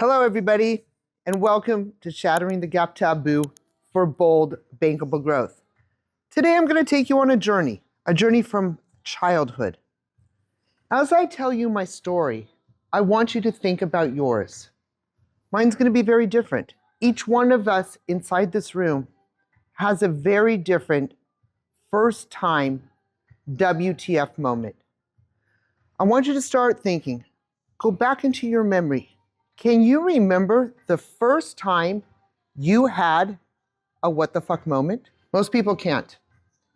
Hello, everybody, and welcome to Shattering the Gap Taboo for Bold, Bankable Growth. Today, I'm going to take you on a journey from childhood. As I tell you my story, I want you to think about yours. Mine's going to be very different. Each one of us inside this room has a very different first time WTF moment. I want you to start thinking, go back into your memory. Can you remember the first time you had a what the fuck moment? Most people can't.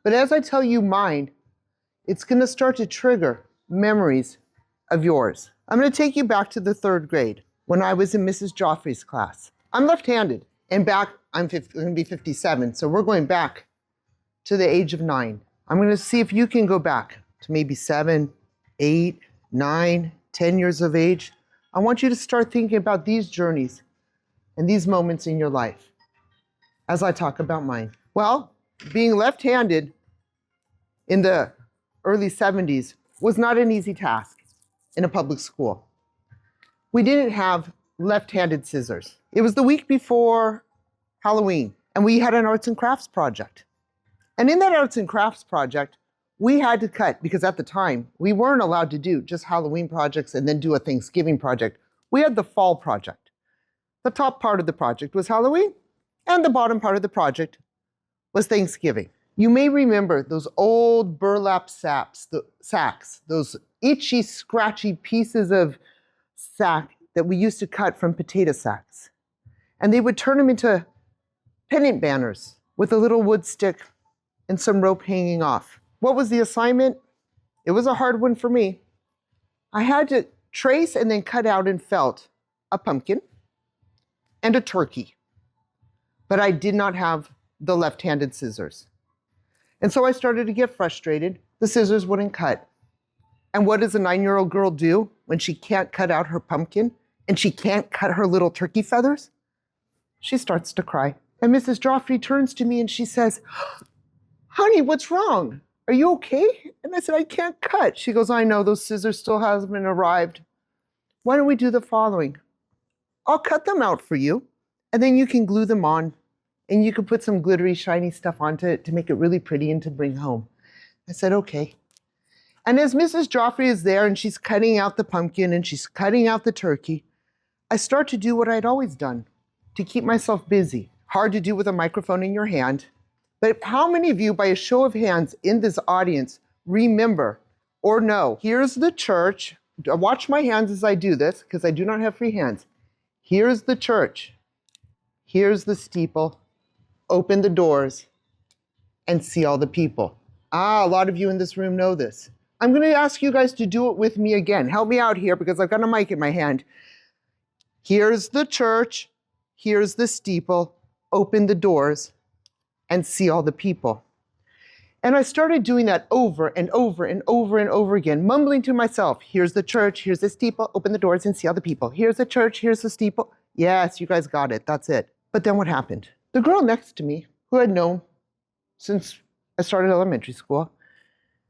But as I tell you mine, it's going to start to trigger memories of yours. I'm going to take you back to the 3rd grade when I was in Mrs. Joffrey's class. I'm left-handed, and back, I'm going to be 57, so we're going back to the age of 9. I'm going to see if you can go back to maybe 7, 8, 9, 10 years of age. I want you to start thinking about these journeys and these moments in your life as I talk about mine. Well, being left-handed in the early 70s was not an easy task in a public school. We didn't have left-handed scissors. It was the week before Halloween, and we had an arts and crafts project. And in that arts and crafts project, we had to cut, because at the time, we weren't allowed to do just Halloween projects and then do a Thanksgiving project. We had the fall project. The top part of the project was Halloween, and the bottom part of the project was Thanksgiving. You may remember those old burlap sacks, those itchy, scratchy pieces of sack that we used to cut from potato sacks. And they would turn them into pennant banners with a little wood stick and some rope hanging off. What was the assignment? It was a hard one for me. I had to trace and then cut out in felt a pumpkin and a turkey. But I did not have the left-handed scissors. And so I started to get frustrated. The scissors wouldn't cut. And what does a 9-year-old girl do when she can't cut out her pumpkin and she can't cut her little turkey feathers? She starts to cry. And Mrs. Joffrey turns to me and she says, "Honey, what's wrong? Are you okay?" And I said, "I can't cut." She goes, "I know, those scissors still haven't arrived. Why don't we do the following? I'll cut them out for you, and then you can glue them on, and you can put some glittery, shiny stuff onto it to make it really pretty and to bring home." I said, "Okay." And as Mrs. Joffrey is there and she's cutting out the pumpkin and she's cutting out the turkey, I start to do what I'd always done to keep myself busy. Hard to do with a microphone in your hand. But how many of you, by a show of hands in this audience, remember or know, here's the church. Watch my hands as I do this, because I do not have free hands. Here's the church. Here's the steeple. Open the doors and see all the people. A lot of you in this room know this. I'm going to ask you guys to do it with me again. Help me out here because I've got a mic in my hand. Here's the church. Here's the steeple. Open the doors and see all the people. And I started doing that over and over and over and over again, mumbling to myself, here's the church, here's the steeple, open the doors and see all the people. Here's the church, here's the steeple. Yes, you guys got it, that's it. But then what happened? The girl next to me, who I'd known since I started elementary school,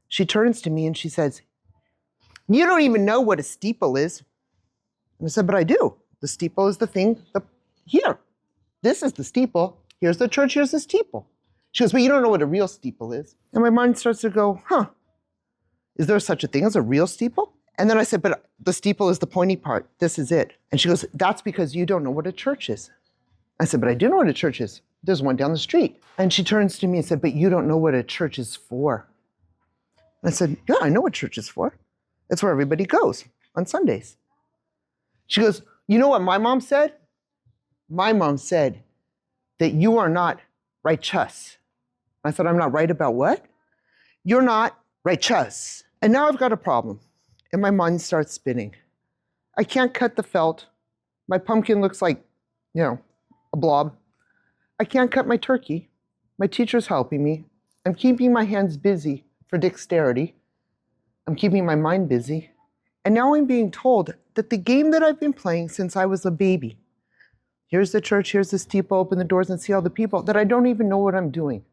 she turns to me and she says, "You don't even know what a steeple is." And I said, "But I do. The steeple is the thing, here. This is the steeple. Here's the church, here's the steeple." She goes, "But you don't know what a real steeple is." And my mind starts to go, is there such a thing as a real steeple? And then I said, "But the steeple is the pointy part. This is it." And she goes, "That's because you don't know what a church is." I said, "But I do know what a church is. There's one down the street." And she turns to me and said, "But you don't know what a church is for." And I said, "Yeah, I know what church is for. It's where everybody goes on Sundays." She goes, "You know what my mom said? My mom said that you are not righteous." I said, "I'm not right about what?" "You're not righteous." And now I've got a problem. And my mind starts spinning. I can't cut the felt. My pumpkin looks like, a blob. I can't cut my turkey. My teacher's helping me. I'm keeping my hands busy for dexterity. I'm keeping my mind busy. And now I'm being told that the game that I've been playing since I was a baby, here's the church, here's the steeple, open the doors and see all the people, that I don't even know what I'm doing.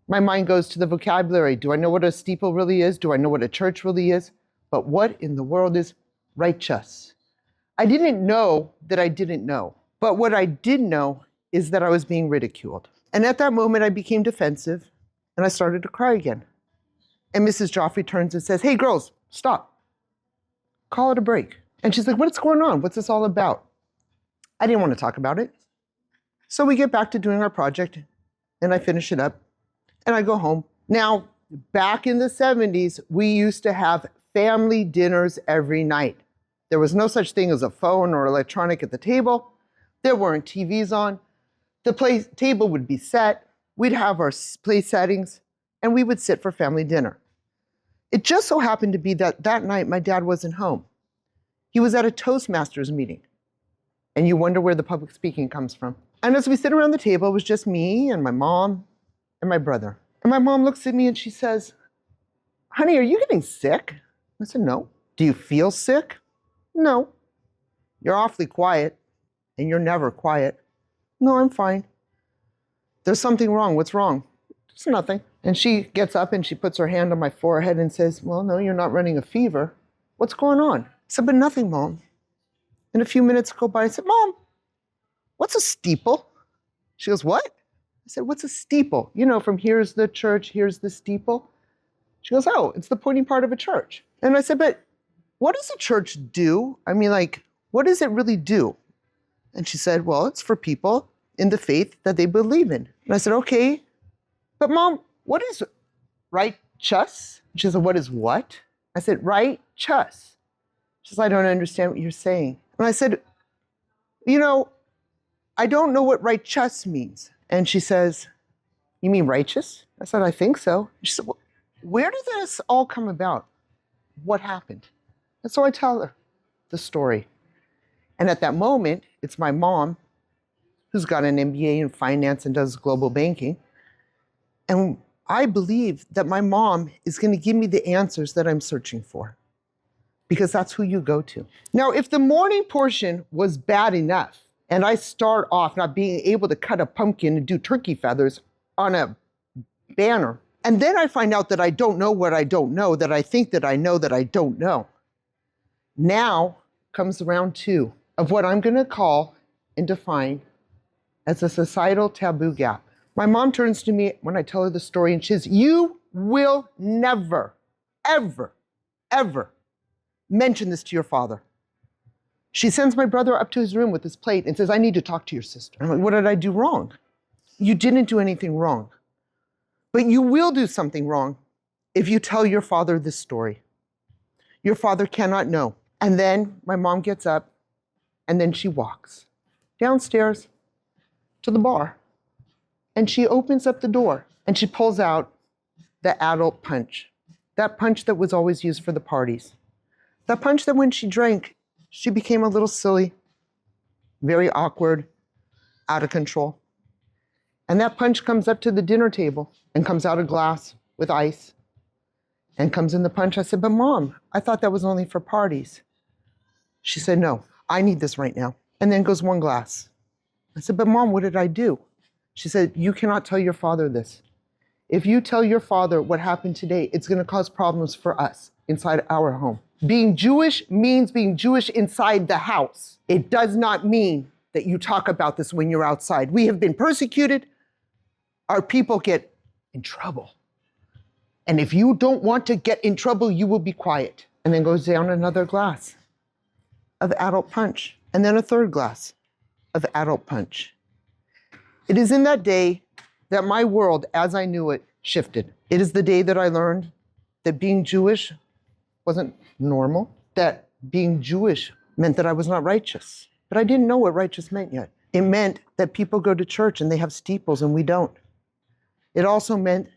My mind goes to the vocabulary. Do I know what a steeple really is? Do I know what a church really is? But what in the world is righteous? I didn't know that I didn't know. But what I did know is that I was being ridiculed. And at that moment, I became defensive and I started to cry again. And Mrs. Joffrey turns and says, "Hey, girls, stop. Call it a break." And she's like, "What's going on? What's this all about?" I didn't want to talk about it. So we get back to doing our project and I finish it up and I go home. Now, back in the 70s, we used to have family dinners every night. There was no such thing as a phone or electronic at the table. There weren't TVs on. The table would be set. We'd have our place settings and we would sit for family dinner. It just so happened to be that that night my dad wasn't home. He was at a Toastmasters meeting. And you wonder where the public speaking comes from. And as we sit around the table, it was just me and my mom and my brother. And my mom looks at me and she says, "Honey, are you getting sick?" I said, "No." "Do you feel sick?" "No." "You're awfully quiet and you're never quiet." "No, I'm fine." "There's something wrong. What's wrong?" "Just nothing." And she gets up and she puts her hand on my forehead and says, "Well, no, you're not running a fever. What's going on?" I said, "But nothing, Mom." And a few minutes go by. I said, "Mom, what's a steeple?" She goes, "What?" I said, "What's a steeple? You know, from here's the church, here's the steeple." She goes, "Oh, it's the pointing part of a church." And I said, "But what does a church do? I mean, like, what does it really do?" And she said, "Well, it's for people in the faith that they believe in." And I said, "Okay, but Mom, what is righteous?" She said, "What is what?" I said, "Righteous." She said, "I don't understand what you're saying." And I said, "You know, I don't know what righteous means." And she says, "You mean righteous?" I said, "I think so." She said, "Well, where did this all come about? What happened?" And so I tell her the story. And at that moment, it's my mom, who's got an MBA in finance and does global banking. And I believe that my mom is going to give me the answers that I'm searching for, because that's who you go to. Now, if the morning portion was bad enough, and I start off not being able to cut a pumpkin and do turkey feathers on a banner, and then I find out that I don't know what I don't know, that I think that I know that I don't know. Now comes round two of what I'm going to call and define as a societal taboo gap. My mom turns to me when I tell her the story and she says, "You will never, ever, ever mention this to your father." She sends my brother up to his room with his plate and says, "I need to talk to your sister." I'm like, "What did I do wrong?" "You didn't do anything wrong. But you will do something wrong if you tell your father this story. Your father cannot know." And then my mom gets up and then she walks downstairs to the bar. And she opens up the door and she pulls out the adult punch. That punch that was always used for the parties. That punch that when she drank, she became a little silly, very awkward, out of control. And that punch comes up to the dinner table and comes out a glass with ice and comes in the punch. I said, "But Mom, I thought that was only for parties." She said, "No, I need this right now." And then goes one glass. I said, "But Mom, what did I do?" She said, "You cannot tell your father this. If you tell your father what happened today, it's going to cause problems for us inside our home. Being Jewish means being Jewish inside the house. It does not mean that you talk about this when you're outside. We have been persecuted. Our people get in trouble. And if you don't want to get in trouble, you will be quiet." And then goes down another glass of adult punch. And then a third glass of adult punch. It is in that day that my world, as I knew it, shifted. It is the day that I learned that being Jewish wasn't normal, that being Jewish meant that I was not righteous. But I didn't know what righteous meant yet. It meant that people go to church and they have steeples and we don't. It also meant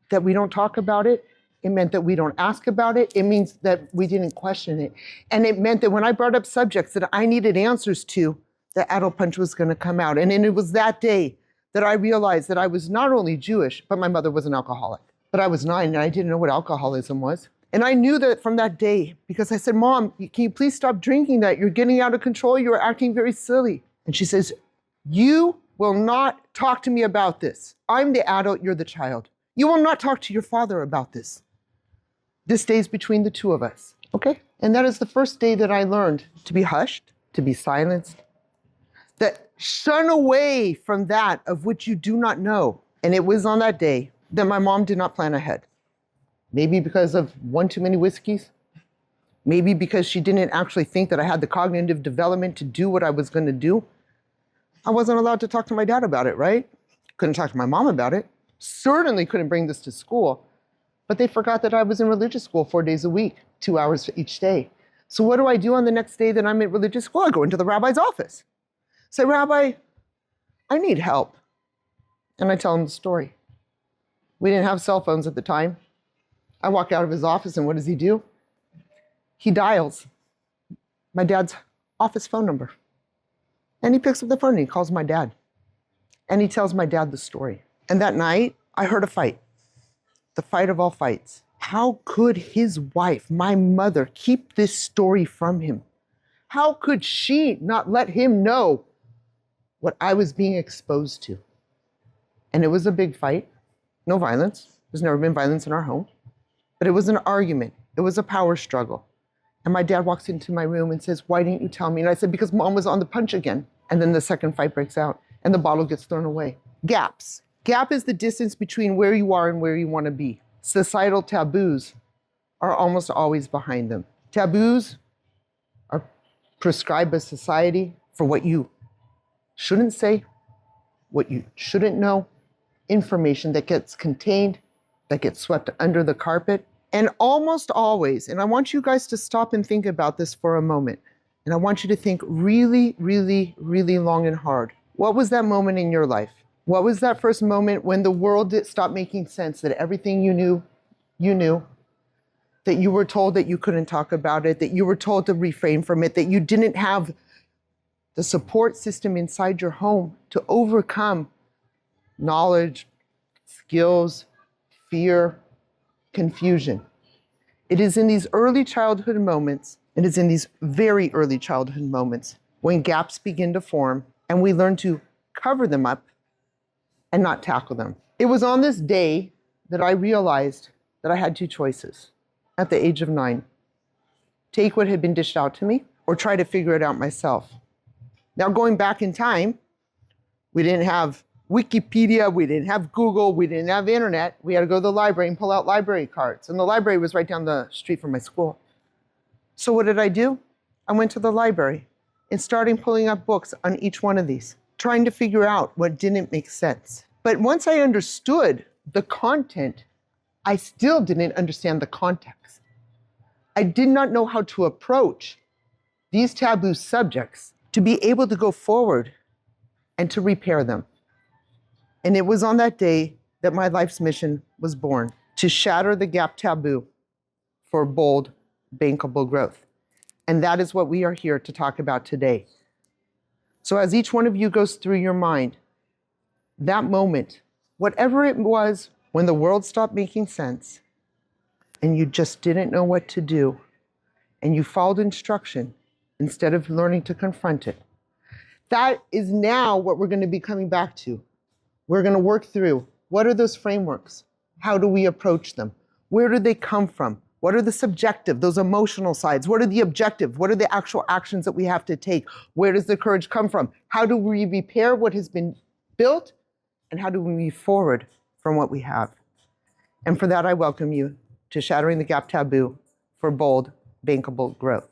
that we don't talk about it. It meant that we don't ask about it. It means that we didn't question it. And it meant that when I brought up subjects that I needed answers to, the adult punch was going to come out. And it was that day that I realized that I was not only Jewish, but my mother was an alcoholic. But I was 9 and I didn't know what alcoholism was. And I knew that from that day, because I said, "Mom, can you please stop drinking that? You're getting out of control. You're acting very silly." And she says, "You will not talk to me about this. I'm the adult, you're the child. You will not talk to your father about this. This stays between the two of us." Okay? And that is the first day that I learned to be hushed, to be silenced, that shun away from that of which you do not know. And it was on that day that my mom did not plan ahead. Maybe because of one too many whiskeys. Maybe because she didn't actually think that I had the cognitive development to do what I was going to do. I wasn't allowed to talk to my dad about it, right? Couldn't talk to my mom about it. Certainly couldn't bring this to school. But they forgot that I was in religious school 4 days a week, 2 hours for each day. So what do I do on the next day that I'm at religious school? I go into the rabbi's office. Say, Rabbi, I need help. And I tell him the story. We didn't have cell phones at the time. I walk out of his office, and what does he do? He dials my dad's office phone number. And he picks up the phone and he calls my dad. And he tells my dad the story. And that night, I heard a fight. The fight of all fights. How could his wife, my mother, keep this story from him? How could she not let him know what I was being exposed to? And it was a big fight. No violence. There's never been violence in our home. But it was an argument. It was a power struggle. And my dad walks into my room and says, why didn't you tell me? And I said, because mom was on the punch again. And then the second fight breaks out and the bottle gets thrown away. Gaps. Gap is the distance between where you are and where you want to be. Societal taboos are almost always behind them. Taboos are prescribed by society for what you shouldn't say, what you shouldn't know, information that gets contained, that gets swept under the carpet. And almost always, and I want you guys to stop and think about this for a moment, and I want you to think really, really, really long and hard. What was that moment in your life? What was that first moment when the world stopped making sense, that everything you knew, that you were told that you couldn't talk about it, that you were told to refrain from it, that you didn't have the support system inside your home to overcome knowledge, skills, fear, confusion. It is in these early childhood moments, it is in these very early childhood moments when gaps begin to form and we learn to cover them up and not tackle them. It was on this day that I realized that I had two choices at the age of 9. Take what had been dished out to me or try to figure it out myself. Now, going back in time, we didn't have Wikipedia, we didn't have Google, we didn't have internet. We had to go to the library and pull out library cards. And the library was right down the street from my school. So what did I do? I went to the library and started pulling up books on each one of these, trying to figure out what didn't make sense. But once I understood the content, I still didn't understand the context. I did not know how to approach these taboo subjects to be able to go forward and to repair them. And it was on that day that my life's mission was born, to shatter the gap taboo for bold, bankable growth. And that is what we are here to talk about today. So as each one of you goes through your mind, that moment, whatever it was when the world stopped making sense and you just didn't know what to do and you followed instruction instead of learning to confront it, that is now what we're going to be coming back to. We're going to work through, what are those frameworks? How do we approach them? Where do they come from? What are the subjective, those emotional sides? What are the objective? What are the actual actions that we have to take? Where does the courage come from? How do we repair what has been built? And how do we move forward from what we have? And for that, I welcome you to Shattering the Gap Taboo for Bold, Bankable Growth.